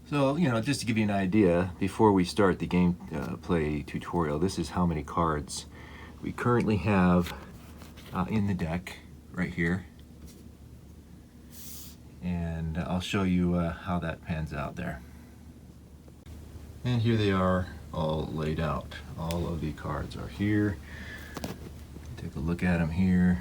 So, just to give you an idea, before we start the game play tutorial, this is how many cards we currently have in the deck right here. And I'll show you how that pans out there. And here they are all laid out. All of the cards are here. Take a look at them here.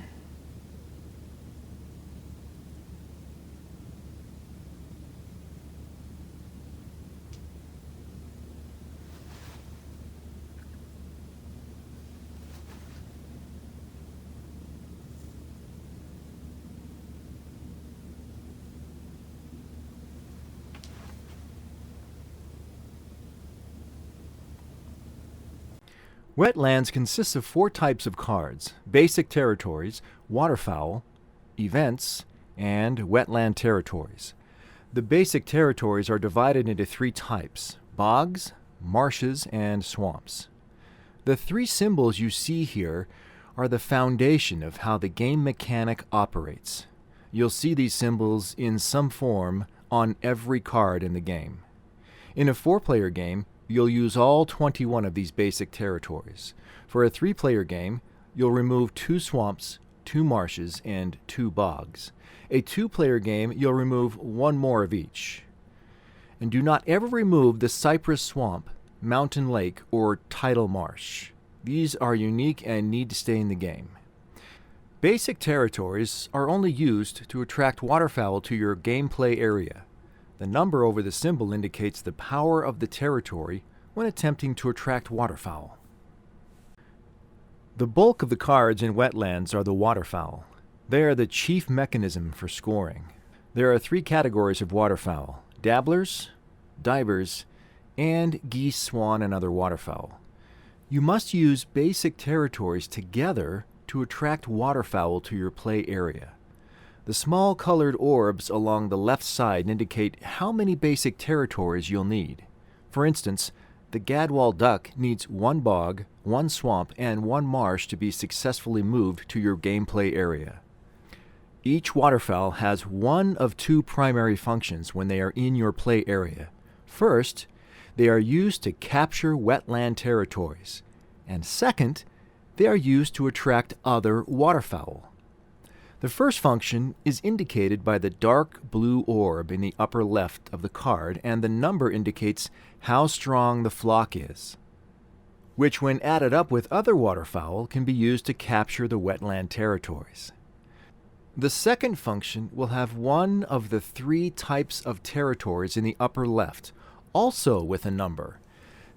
Wetlands consists of 4 types of cards: basic territories, waterfowl, events, and wetland territories. The basic territories are divided into 3 types: bogs, marshes, and swamps. The 3 symbols you see here are the foundation of how the game mechanic operates. You'll see these symbols in some form on every card in the game. In a 4-player game, you'll use all 21 of these basic territories. For a 3-player game, you'll remove 2 swamps, 2 marshes, and 2 bogs. A 2-player game, you'll remove 1 more of each. And do not ever remove the cypress swamp, mountain lake, or tidal marsh. These are unique and need to stay in the game. Basic territories are only used to attract waterfowl to your gameplay area. The number over the symbol indicates the power of the territory when attempting to attract waterfowl. The bulk of the cards in Wetlands are the waterfowl. They are the chief mechanism for scoring. There are 3 categories of waterfowl: dabblers, divers, and geese, swan, and other waterfowl. You must use basic territories together to attract waterfowl to your play area. The small colored orbs along the left side indicate how many basic territories you'll need. For instance, the gadwall duck needs 1 bog, 1 swamp, and 1 marsh to be successfully moved to your gameplay area. Each waterfowl has one of 2 primary functions when they are in your play area. First, they are used to capture wetland territories, and second, they are used to attract other waterfowl. The first function is indicated by the dark blue orb in the upper left of the card, and the number indicates how strong the flock is, which when added up with other waterfowl can be used to capture the wetland territories. The second function will have one of the 3 types of territories in the upper left, also with a number.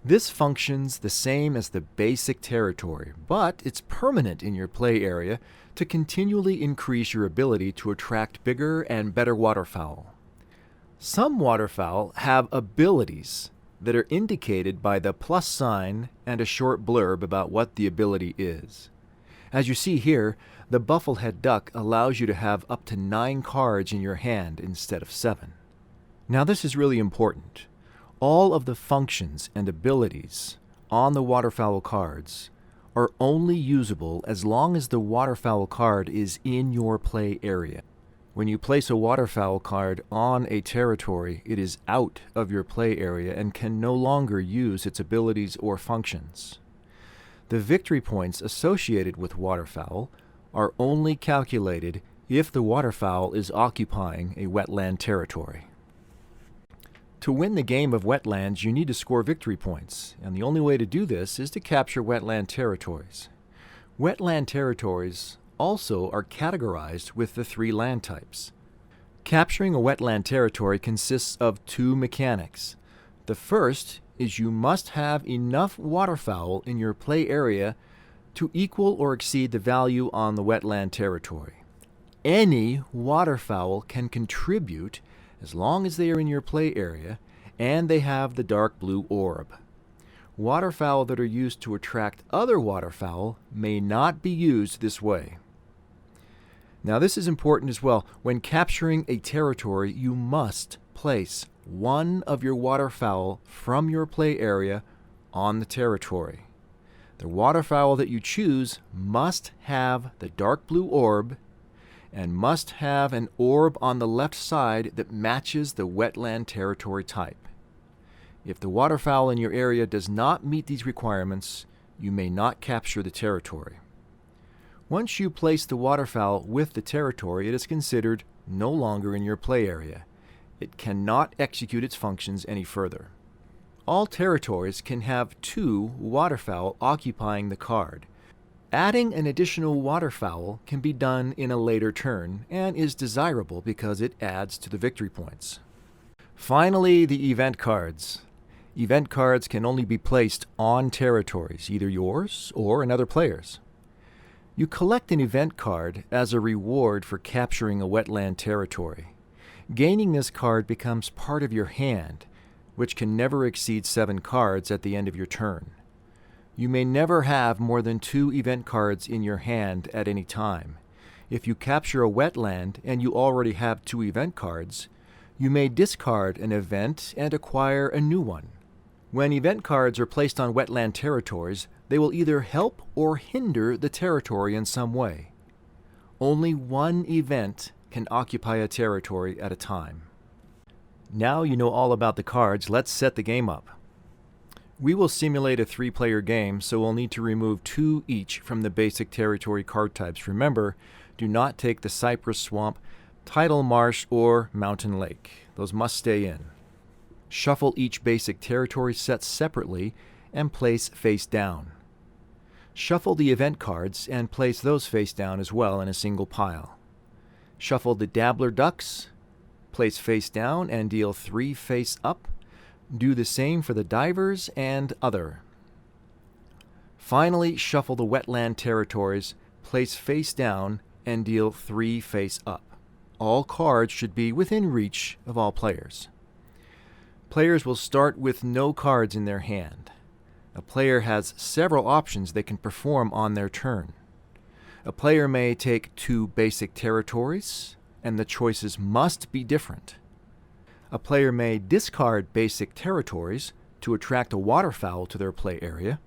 This functions the same as the basic territory, but it's permanent in your play area to continually increase your ability to attract bigger and better waterfowl. Some waterfowl have abilities that are indicated by the plus sign and a short blurb about what the ability is. As you see here, the bufflehead duck allows you to have up to 9 cards in your hand instead of 7. Now this is really important. All of the functions and abilities on the waterfowl cards are only usable as long as the waterfowl card is in your play area. When you place a waterfowl card on a territory, it is out of your play area and can no longer use its abilities or functions. The victory points associated with waterfowl are only calculated if the waterfowl is occupying a wetland territory. To win the game of Wetlands, you need to score victory points, and the only way to do this is to capture wetland territories. Wetland territories also are categorized with the 3 land types. Capturing a wetland territory consists of 2 mechanics. The first is you must have enough waterfowl in your play area to equal or exceed the value on the wetland territory. Any waterfowl can contribute as long as they are in your play area and they have the dark blue orb. Waterfowl that are used to attract other waterfowl may not be used this way. Now this is important as well. When capturing a territory, you must place 1 of your waterfowl from your play area on the territory. The waterfowl that you choose must have the dark blue orb and must have an orb on the left side that matches the wetland territory type. If the waterfowl in your area does not meet these requirements, you may not capture the territory. Once you place the waterfowl with the territory, it is considered no longer in your play area. It cannot execute its functions any further. All territories can have 2 waterfowl occupying the card. Adding an additional waterfowl can be done in a later turn and is desirable because it adds to the victory points. Finally, the event cards. Event cards can only be placed on territories, either yours or another player's. You collect an event card as a reward for capturing a wetland territory. Gaining this card becomes part of your hand, which can never exceed 7 cards at the end of your turn. You may never have more than 2 event cards in your hand at any time. If you capture a wetland and you already have 2 event cards, you may discard an event and acquire a new one. When event cards are placed on wetland territories, they will either help or hinder the territory in some way. Only one event can occupy a territory at a time. Now you know all about the cards, let's set the game up. We will simulate a 3-player game, so we'll need to remove 2 each from the basic territory card types. Remember, do not take the cypress swamp, tidal marsh, or mountain lake. Those must stay in. Shuffle each basic territory set separately and place face down. Shuffle the event cards and place those face down as well in a single pile. Shuffle the dabbler ducks, place face down and deal 3 face up. Do the same for the divers and other. Finally, shuffle the wetland territories, place face down, and deal 3 face up. All cards should be within reach of all players. Players will start with no cards in their hand. A player has several options they can perform on their turn. A player may take 2 basic territories, and the choices must be different. A player may discard basic territories to attract a waterfowl to their play area.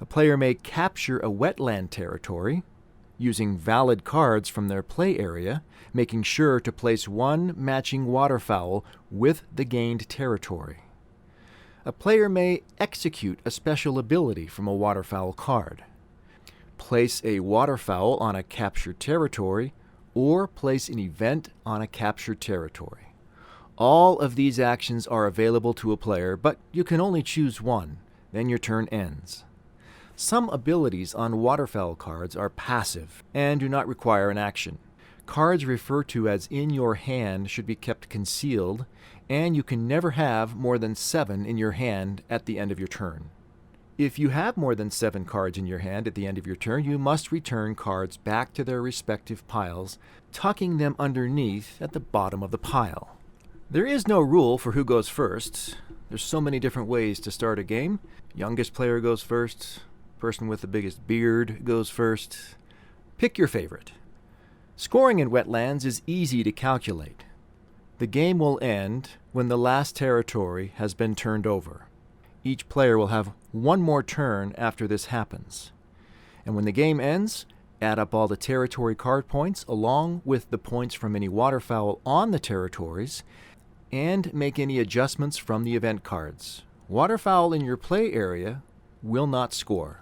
A player may capture a wetland territory using valid cards from their play area, making sure to place 1 matching waterfowl with the gained territory. A player may execute a special ability from a waterfowl card, place a waterfowl on a captured territory, or place an event on a captured territory. All of these actions are available to a player, but you can only choose one, then your turn ends. Some abilities on waterfowl cards are passive and do not require an action. Cards referred to as in your hand should be kept concealed, and you can never have more than 7 in your hand at the end of your turn. If you have more than 7 cards in your hand at the end of your turn, you must return cards back to their respective piles, tucking them underneath at the bottom of the pile. There is no rule for who goes first. There's so many different ways to start a game. Youngest player goes first. Person with the biggest beard goes first. Pick your favorite. Scoring in Wetlands is easy to calculate. The game will end when the last territory has been turned over. Each player will have 1 more turn after this happens. And when the game ends, add up all the territory card points along with the points from any waterfowl on the territories, and make any adjustments from the event cards. Waterfowl in your play area will not score.